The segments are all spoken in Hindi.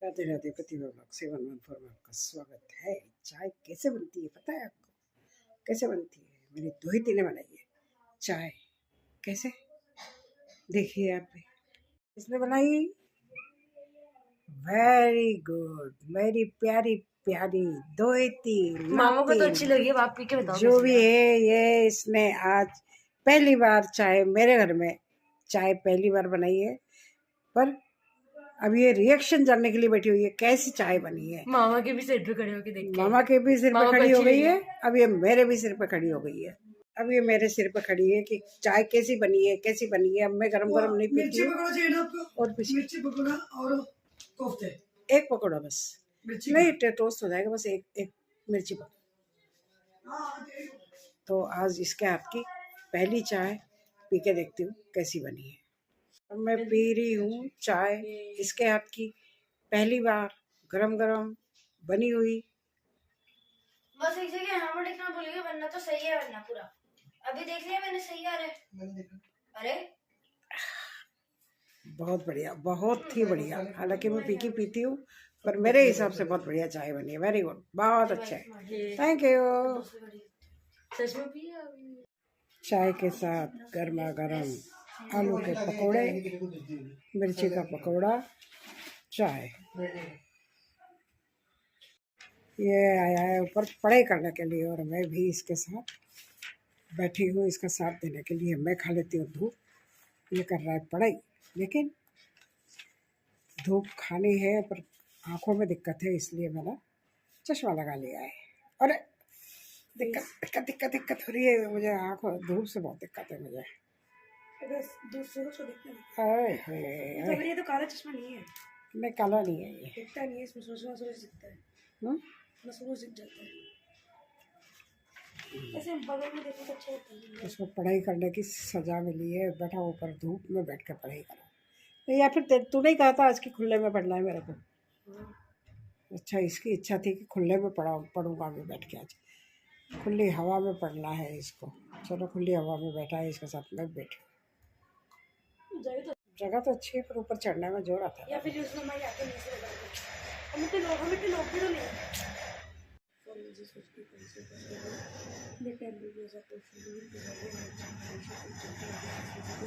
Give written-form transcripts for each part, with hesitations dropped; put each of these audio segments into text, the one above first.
राधे राधे प्रतिभा ब्लॉग 714 में आपका स्वागत है। चाय कैसे बनती है पता है आपको? कैसे बनती है? मेरी दोहिती ने बनाई है चाय। कैसे देखिए आप भी। इसने बनाई। वेरी गुड, मेरी प्यारी प्यारी दोहिती मामा को तो अच्छी नातिन लगी है। आप पी के बताओ जो भी है। ये इसने आज पहली बार चाय मेरे घर में चाय पहली बार बनाई है, पर अब ये रिएक्शन जानने के लिए बैठी हुई है कैसी चाय बनी है। मामा के भी सिर पे खड़े होके देख के मामा के भी सिर पे मामा को खड़ी हो अच्छी गई लगी है, अब ये मेरे भी सिर पे खड़ी हो गई है। अब ये मेरे सिर पे खड़ी है कि चाय कैसी बनी है, कैसी बनी है। अब मैं गरम गरम नहीं पीती हूँ। और कुछ मिर्ची पकौड़ा और कोफ्ते, एक पकौड़ा बस, नहीं टोस्ट हो जाएगा बस। एक एक मिर्ची पकौड़ा। तो आज इसके हाथ की पहली चाय पी के देखती हूँ कैसी बनी है। अब मैं पी रही हूँ चाय इसके हाथ की पहली बार, गरम गरम बनी हुई। बस एक जगह हाँ लिखना भूल गए, वरना तो सही है। वरना पूरा अभी देख लिया मैंने, सही आ रहा है। अरे बहुत बढ़िया, बहुत ही बढ़िया। हालांकि मैं पीकी पीती हूँ, पर मेरे हिसाब से बहुत बढ़िया चाय बनी है। वेरी गुड, बहुत अच्छा है, थैंक यू। सच में भी चाय के साथ गर्मा गर्म आलू के पकोड़े, मिर्ची का पकोड़ा, चाय। ये आया है ऊपर पढ़ाई करने के लिए और मैं भी इसके साथ बैठी हूँ, इसका साथ देने के लिए। मैं खा लेती हूँ धूप, ये कर रहा है पढ़ाई। लेकिन धूप खानी है पर आँखों में दिक्कत है, इसलिए मैंने चश्मा लगा लिया है। अरे दिक्कत दिक्कत दिक्कत दिक्कत हो रही है मुझे, आँखों धूप से बहुत दिक्कत है मुझे। ये तो काला चश्मा नहीं है। नहीं काला नहीं है ये, दिखता नहीं है इसमें, सूरज दिखता है। सूरज दिख जाता है। ऐसे बगल में देखो तो अच्छा होता है। उसको पढ़ाई करने की सजा मिली है, बैठा ऊपर धूप में बैठ कर पढ़ाई करो। तो या फिर तू नहीं कहा था आज की खुले में पढ़ना है मेरे को? अच्छा, इसकी इच्छा थी कि खुले में पढ़ूंगा मैं बैठ के। आज खुली हवा में पढ़ना है इसको। चलो खुली हवा में बैठा है, इसके साथ में बैठी। जगह तो अच्छी है पर ऊपर चढ़ने में जोर आता है। या फिर उसने मैं आके नीचे लगा दिया। हमें तो लोग भी तो नहीं।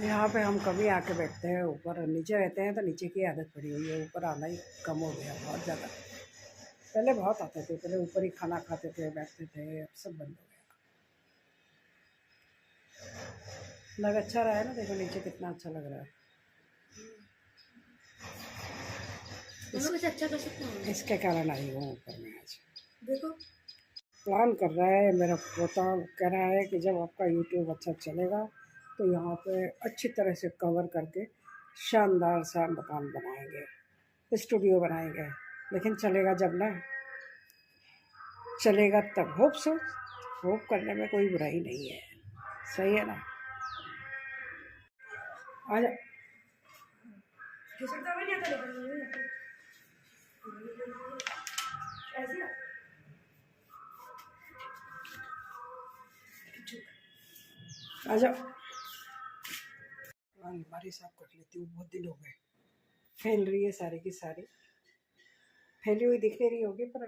यहाँ पे हम कभी आके बैठते हैं, ऊपर नीचे रहते हैं तो नीचे की आदत पड़ी हुई है। ऊपर आना ही कम हो गया, बहुत ज़्यादा। पहले बहुत आते थे, पहले ऊपर ही खाना खाते थे, बैठते थे, अब सब बंद हो गया। लग अच्छा रहा है ना, देखो नीचे कितना अच्छा लग रहा है। अच्छा कर सकते हैं। इसके कारण आई हूँ ऊपर में आज। देखो प्लान कर रहा है मेरा पोता, कह रहा है कि जब आपका यूट्यूब अच्छा चलेगा तो यहाँ पे अच्छी तरह से कवर करके शानदार सा मकान बनाएंगे, स्टूडियो बनाएंगे। लेकिन चलेगा जब ना, चलेगा तब। होप करने में कोई बुराई नहीं है, सही है ना? आज आ जाओ, अलमारी साफ कर लेती हूँ, बहुत दिन हो गए। फैल रही है सारी की सारी, फैली हुई दिख नहीं रही होगी पर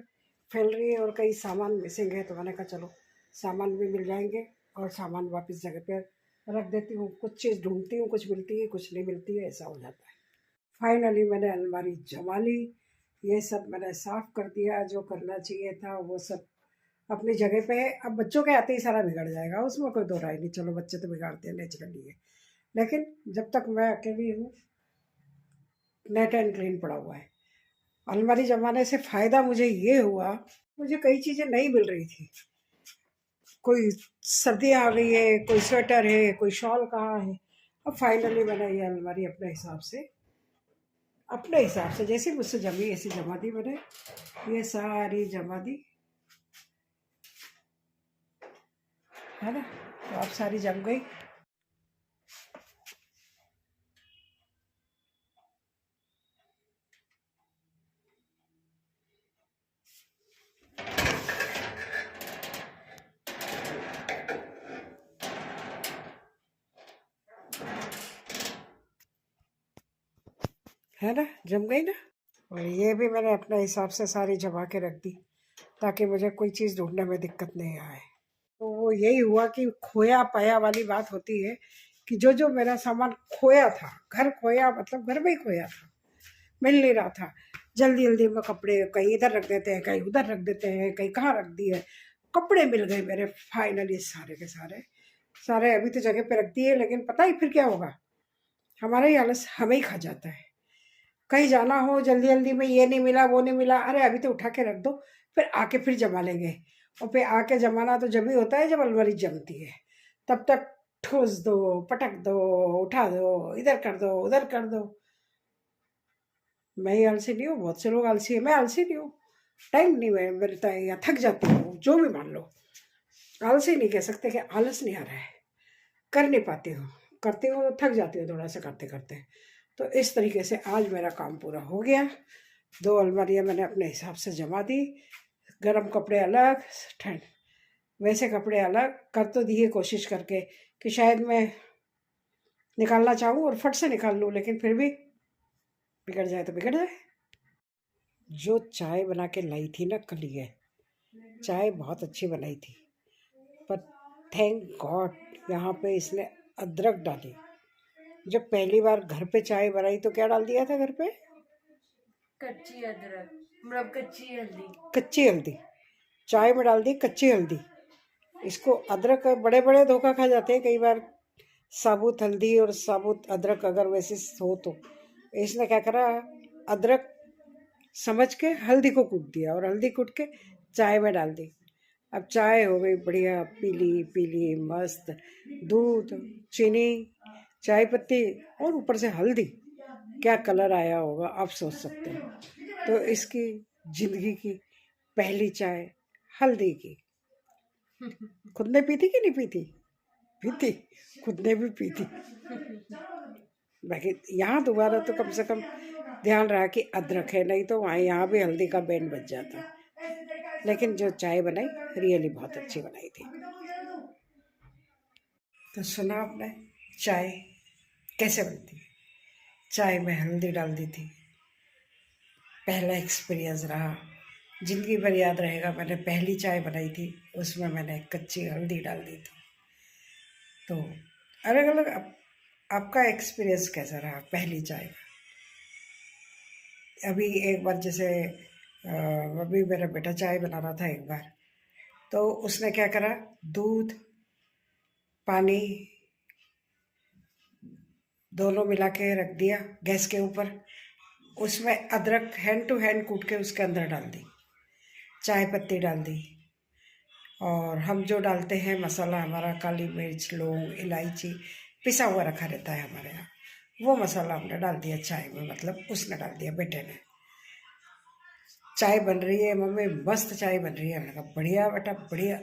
फैल रही है। और कई सामान मिसिंग है, तो मैंने कहा चलो सामान भी मिल जाएंगे और सामान वापस जगह पे रख देती हूँ। कुछ चीज़ ढूंढती हूँ, कुछ मिलती है, कुछ नहीं मिलती है, ऐसा हो जाता है। फाइनली मैंने अलमारी जमा ली, ये सब मैंने साफ़ कर दिया। जो करना चाहिए था वो सब अपनी जगह पे है। अब बच्चों के आते ही सारा बिगड़ जाएगा, उसमें कोई दो राय नहीं। चलो बच्चे तो बिगाड़ते हैं नेचुरली है, लेकिन जब तक मैं अकेली हूँ नेट एंड क्लीन पड़ा हुआ है। अलमारी जमाने से फ़ायदा मुझे ये हुआ, मुझे कई चीज़ें नहीं मिल रही थी। कोई सर्दियाँ आ गई है, कोई स्वेटर है, कोई शॉल कहाँ है। अब फाइनली मैंने ये अलमारी अपने हिसाब से जैसे मुझसे जमी ऐसी जमा दी मैंने। ये सारी जमा दी है ना, तो अब सारी जम गई। है ना, जम गई ना। और ये भी मैंने अपने हिसाब से सारी जमा के रख दी ताकि मुझे कोई चीज़ ढूंढने में दिक्कत नहीं आए। तो वो यही हुआ कि खोया पाया वाली बात होती है कि जो जो मेरा सामान खोया था, घर खोया मतलब घर में ही खोया था, मिल नहीं रहा था। जल्दी जल्दी में कपड़े कहीं इधर रख देते हैं, कहीं उधर रख देते हैं, कहीं कहाँ रख दिए। कपड़े मिल गए मेरे फाइनली सारे के सारे। सारे अभी तो जगह पे रख दिए, लेकिन पता ही फिर क्या होगा, हमारा ही आलस हमें ही खा जाता है। कहीं जाना हो जल्दी जल्दी में, ये नहीं मिला वो नहीं मिला, अरे अभी तो उठा के रख दो, फिर आके फिर जमा लेंगे। और फिर आके जमाना तो जब ही होता है जब अलमारी जमती है, तब तक ठूस दो, पटक दो, उठा दो, इधर कर दो उधर कर दो। मैं ही आलसी नहीं हूँ, बहुत से लोग आलसी है, मैं आलसी नहीं हूँ। टाइम नहीं मिलता है या थक जाती हूँ, जो भी मान लो। आलसी नहीं कह सकते कि आलस नहीं आ रहा है, कर नहीं पाती हूँ, करती हूँ तो थक जाती हूँ थोड़ा सा करते करते। तो इस तरीके से आज मेरा काम पूरा हो गया। 2 अलमारियाँ मैंने अपने हिसाब से जमा दी। गर्म कपड़े अलग, ठंड वैसे कपड़े अलग कर तो दिए, कोशिश करके कि शायद मैं निकालना चाहूँ और फट से निकाल लूँ, लेकिन फिर भी बिगड़ जाए तो बिगड़ जाए। जो चाय बना के लाई थी ना कल, ये चाय बहुत अच्छी बनाई थी, पर थैंक गॉड यहाँ पे इसने अदरक डाली। जब पहली बार घर पे चाय बनाई तो क्या डाल दिया था घर पे? कच्ची अदरक, मतलब कच्ची हल्दी। कच्ची हल्दी चाय में डाल दी, कच्ची हल्दी। इसको अदरक बड़े बड़े धोखा खा जाते हैं कई बार, साबुत हल्दी और साबुत अदरक अगर वैसे हो तो। इसने क्या करा, अदरक समझ के हल्दी को कूट दिया और हल्दी कूट के चाय में डाल दी। अब चाय हो गई बढ़िया पीली पीली मस्त, दूध, चीनी, चाय पत्ती और ऊपर से हल्दी। क्या कलर आया होगा आप सोच सकते हैं। तो इसकी जिंदगी की पहली चाय हल्दी की। खुद ने पी थी कि नहीं पी थी? पी थी, खुद ने भी पी थी। बाकी यहाँ दोबारा तो कम से कम ध्यान रहा कि अदरक है, नहीं तो वहाँ यहाँ भी हल्दी का बैंड बज जाता। लेकिन जो चाय बनाई रियली बहुत अच्छी बनाई थी। तो सुना आपने चाय कैसे बनती है। चाय में हल्दी डाल दी थी, पहला एक्सपीरियंस रहा, ज़िंदगी भर याद रहेगा। मैंने पहली चाय बनाई थी, उसमें मैंने कच्ची हल्दी डाल दी थी। तो अलग अलग आपका एक्सपीरियंस कैसा रहा पहली चाय का? अभी एक बार जैसे अभी मेरा बेटा चाय बना रहा था एक बार, तो उसने क्या करा, दूध पानी दोनों मिला के रख दिया गैस के ऊपर। उसमें अदरक हैंड टू हैंड कूट के उसके अंदर डाल दी, चाय पत्ती डाल दी, और हम जो डालते हैं मसाला हमारा, काली मिर्च लौंग इलायची पिसा हुआ रखा रहता है हमारे यहाँ, वो मसाला हमने डाल दिया चाय में, मतलब उसने डाल दिया बेटे ने। चाय बन रही है मम्मी, मस्त चाय बन रही है। मैंने कहा बढ़िया बेटा बढ़िया।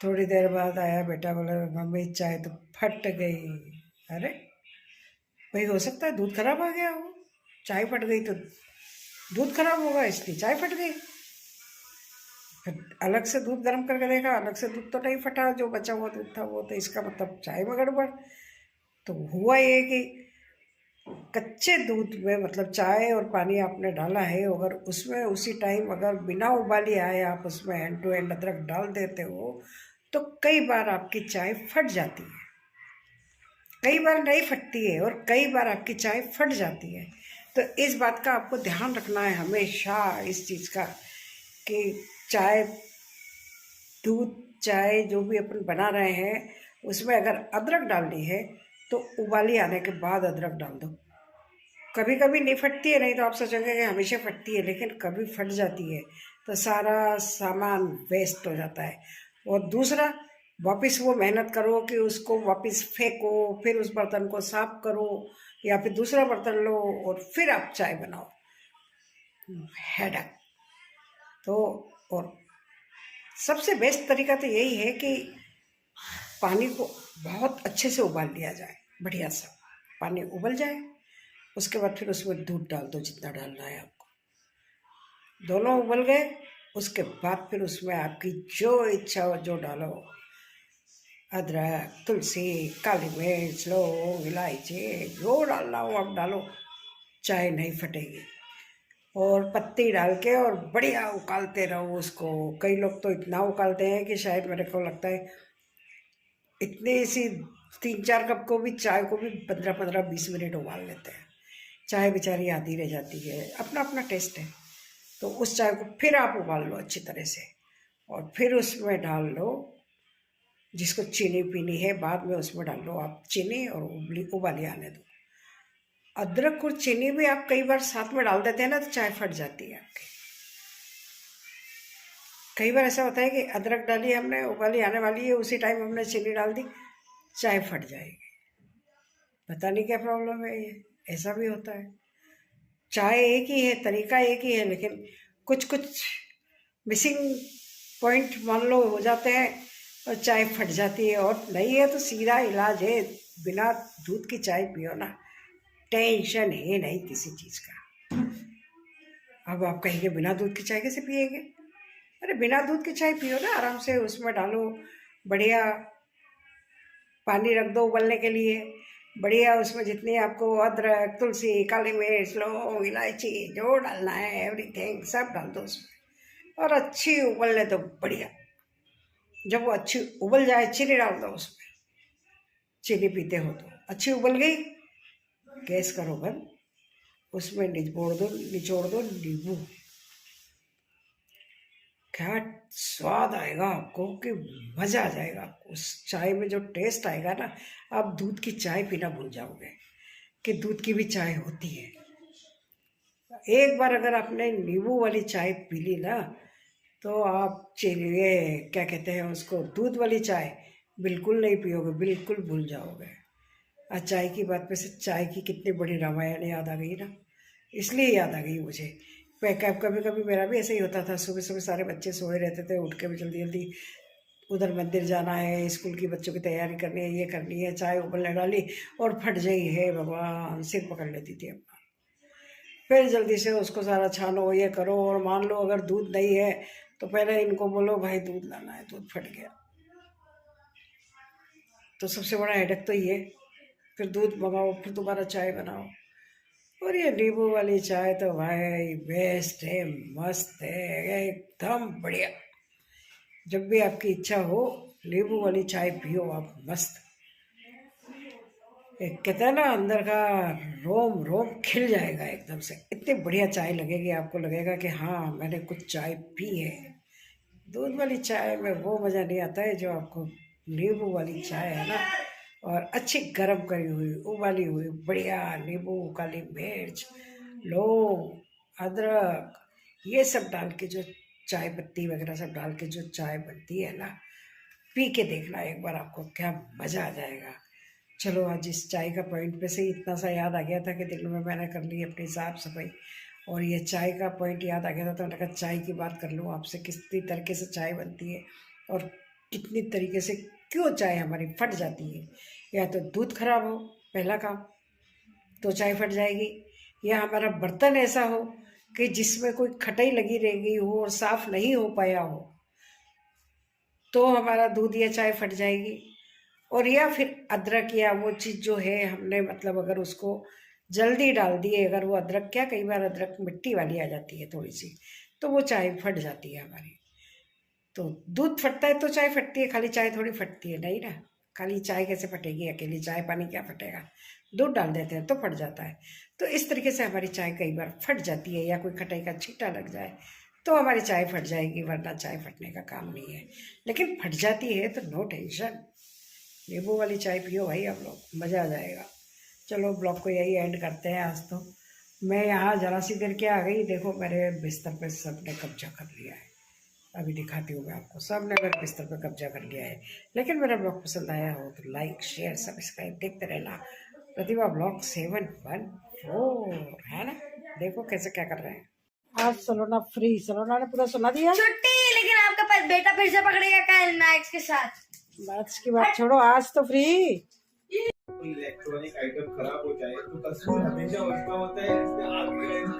थोड़ी देर बाद आया बेटा, बोला मम्मी चाय तो फट गई। अरे भाई हो सकता है दूध खराब आ गया हो, चाय फट गई तो दूध खराब होगा इसलिए चाय फट गई। फिर अलग से दूध गर्म करके देखा, अलग से दूध तो नहीं फटा, जो बचा हुआ दूध था वो, तो इसका मतलब चाय में गड़बड़। तो हुआ ये कि कच्चे दूध में, मतलब चाय और पानी आपने डाला है, अगर उसमें उसी टाइम अगर बिना उबाली आए आप उसमें हैंड टू हैंड अदरक डाल देते हो तो कई बार आपकी चाय फट जाती है, कई बार नहीं फटती है, और कई बार आपकी चाय फट जाती है। तो इस बात का आपको ध्यान रखना है हमेशा, इस चीज़ का कि चाय दूध चाय जो भी अपन बना रहे हैं उसमें अगर अदरक डालनी है तो उबाली आने के बाद अदरक डाल दो। कभी कभी नहीं फटती है, नहीं तो आप सोचोगे कि हमेशा फटती है, लेकिन कभी फट जाती है तो सारा सामान वेस्ट हो जाता है। और दूसरा, वापस वो मेहनत करो कि उसको वापस फेंको, फिर उस बर्तन को साफ करो, या फिर दूसरा बर्तन लो और फिर आप चाय बनाओ, हेडेक। तो और सबसे बेस्ट तरीका तो यही है कि पानी को बहुत अच्छे से उबाल लिया जाए, बढ़िया सा पानी उबल जाए, उसके बाद फिर उसमें दूध डाल दो जितना डालना है आपको। दोनों उबल गए, उसके बाद फिर उसमें आपकी जो इच्छा हो जो डालो, अदरक तुलसी काली मिर्च लौंग इलायची जो डालना हो आप डालो, चाय नहीं फटेगी। और पत्ती डाल के और बढ़िया उकालते रहो उसको। कई लोग तो इतना उकालते हैं कि शायद मेरे को लगता है इतने सी 3-4 कप को भी, चाय को भी 15-15-20 मिनट उबाल लेते हैं। चाय बेचारी आधी रह जाती है, अपना अपना टेस्ट है। तो उस चाय को फिर आप उबाल लो अच्छी तरह से और फिर उसमें डाल लो, जिसको चीनी पीनी है बाद में उसमें डाल लो आप चीनी और उबाली आने दो। अदरक और चीनी भी आप कई बार साथ में डाल देते हैं ना तो चाय फट जाती है आपकी। कई बार ऐसा होता है कि अदरक डाली हमने, उबाली आने वाली है, उसी टाइम हमने चीनी डाल दी, चाय फट जाएगी। पता नहीं क्या प्रॉब्लम है ये, ऐसा भी होता है। चाय एक ही है, तरीका एक ही है, लेकिन कुछ कुछ मिसिंग पॉइंट मान लो हो जाते हैं और चाय फट जाती है। और नहीं है तो सीधा इलाज है, बिना दूध की चाय पियो ना, टेंशन है नहीं किसी चीज़ का। अब आप कहेंगे बिना दूध की चाय कैसे पिएंगे? अरे बिना दूध की चाय पियो ना आराम से, उसमें डालो बढ़िया पानी रख दो उबलने के लिए, बढ़िया उसमें जितनी आपको अदरक, तुलसी, काली मिर्च, लौंग, इलायची जो डालना है एवरीथिंग सब डाल दो उसमें और अच्छी उबलने दो बढ़िया। जब वो अच्छी उबल जाए चीनी डाल दो उसमें, चीनी पीते हो तो अच्छी उबल गई, गैस करो बंद, उसमें निचोड़ दो नींबू। क्या स्वाद आएगा आपको कि मज़ा आ जाएगा आपको। उस चाय में जो टेस्ट आएगा ना, आप दूध की चाय पीना भूल जाओगे कि दूध की भी चाय होती है। एक बार अगर आपने नींबू वाली चाय पी ली ना तो आप ये क्या कहते हैं उसको, दूध वाली चाय बिल्कुल नहीं पियोगे, बिल्कुल भूल जाओगे। आज चाय की बात पे से चाय की कितनी बड़ी रामायण याद आ गई ना, इसलिए याद आ गई मुझे। कभी कभी मेरा भी ऐसा ही होता था, सुबह सुबह सारे बच्चे सोए रहते थे, उठ के भी जल्दी जल्दी उधर मंदिर जाना है, स्कूल की बच्चों की तैयारी करनी है, ये करनी है, चाय उबलने डाली और फट जाई है भगवान, सिर पकड़ लेती थी अपना। फिर जल्दी से उसको सारा छानो, ये करो, और मान लो अगर दूध नहीं है तो पहले इनको बोलो भाई दूध लाना है, दूध फट गया। तो सबसे बड़ा हेडेक तो ये, फिर दूध मंगाओ, फिर दोबारा चाय बनाओ। और ये नींबू वाली चाय तो भाई बेस्ट है, मस्त है, एकदम बढ़िया। जब भी आपकी इच्छा हो नींबू वाली चाय पियो आप, मस्त। एक कहते हैं ना अंदर का रोम रोम खिल जाएगा एकदम से, इतनी बढ़िया चाय लगेगी आपको, लगेगा कि हाँ मैंने कुछ चाय पी है। दूध वाली चाय में वो मज़ा नहीं आता है जो आपको नींबू वाली चाय है ना, और अच्छी गर्म करी हुई उबाली हुई बढ़िया नींबू, काली मिर्च, लौंग, अदरक, ये सब डाल के जो चाय पत्ती वगैरह सब डाल के जो चाय बनती है ना, पी के देखना एक बार, आपको क्या मज़ा आ जाएगा। चलो आज इस चाय का पॉइंट पे से इतना सा याद आ गया था कि दिल में मैंने कर ली अपनी साफ सफाई, और ये चाय का पॉइंट याद आ गया था तो मैंने कहा चाय की बात कर लूँ आपसे, कितनी तरीके से चाय बनती है और कितनी तरीके से क्यों चाय हमारी फट जाती है। या तो दूध खराब हो पहला काम तो चाय फट जाएगी, या हमारा बर्तन ऐसा हो कि जिसमें कोई खटाई लगी रह गई हो और साफ नहीं हो पाया हो तो हमारा दूध या चाय फट जाएगी। और या फिर अदरक या वो चीज़ जो है हमने मतलब अगर उसको जल्दी डाल दिए, अगर वो अदरक, क्या कई बार अदरक मिट्टी वाली आ जाती है थोड़ी सी, तो वो चाय फट जाती है हमारी। तो दूध फटता है तो चाय फटती है, खाली चाय थोड़ी फटती है, नहीं ना। खाली चाय कैसे फटेगी, अकेली चाय पानी क्या फटेगा, दूध डाल देते हैं तो फट जाता है। तो इस तरीके से हमारी चाय कई बार फट जाती है, या कोई खटाई का छींटा लग जाए तो हमारी चाय फट जाएगी, वरना चाय फटने का काम नहीं है। लेकिन फट जाती है तो नो टेंशन, नींबू वाली चाय पियो भाई आप लोग, मज़ा आ जाएगा। चलो ब्लॉग को यही एंड करते हैं आज। तो मैं यहाँ जरा सी देर के आ गई, देखो मेरे बिस्तर पे सब ने कब्जा कर लिया है, अभी दिखाती हूँ मैं आपको, सब ने मेरे बिस्तर पे कब्जा कर लिया है। लेकिन मेरा ब्लॉग पसंद आया हो तो लाइक शेयर सब्सक्राइब देखते रहना। प्रतिभा ब्लॉग 714 है ना, देखो कैसे क्या कर रहे हैं। आज सलोना फ्री, सलोना ने पूरा सुना दिया छुट्टी, लेकिन आपका बेटा फिर से पकड़ेगा कल मैक्स के साथ। मैथ्स की बात छोड़ो, आज तो फ्री। इलेक्ट्रॉनिक आइटम खराब हो जाए तो कसूर हमेशा उसका होता है जिसने आग लगाई।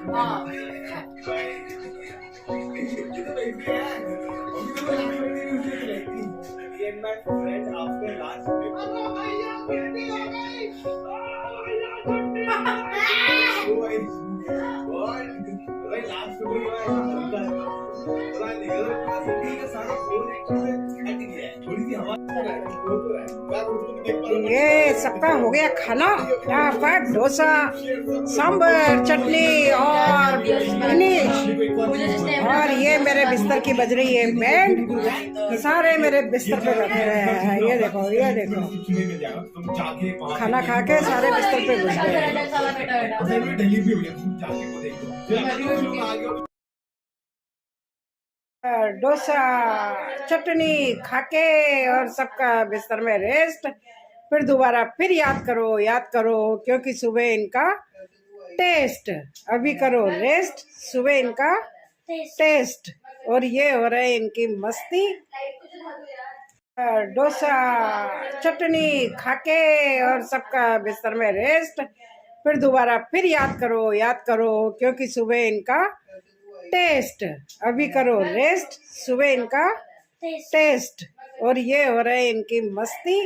पता नहीं जिंदगी का सारा फोन हट गया है, थोड़ी सी हवा वो तो है मैं उसको देख पा रहा ये सबका हो गया खाना। यहाँ पर डोसा, सांबर, चटनी और फिनिश। और ये मेरे बिस्तर की बज रही है बैंड। सारे मेरे बिस्तर पे बैठे हुए हैं। ये देखो, ये देखो, मिल जाएगा तुम जाके खाना खा के सारे बिस्तर पे घुस गए। दिल्ली भी हो गया तुम जाके वो देख लो फिर अगले लोग आगे डोसा, चटनी खाके और सबका बिस्तर में रेस्ट। फिर दोबारा फिर याद करो क्योंकि सुबह इनका टेस्ट। अभी करो रेस्ट, सुबह इनका टेस्ट। और ये हो रहा है इनकी मस्ती। डोसा, चटनी खाके और सबका बिस्तर में रेस्ट। फिर दोबारा फिर याद करो क्योंकि सुबह इनका टेस्ट। अभी करो रेस्ट, सुबह इनका टेस्ट। और ये हो रहा है इनकी मस्ती।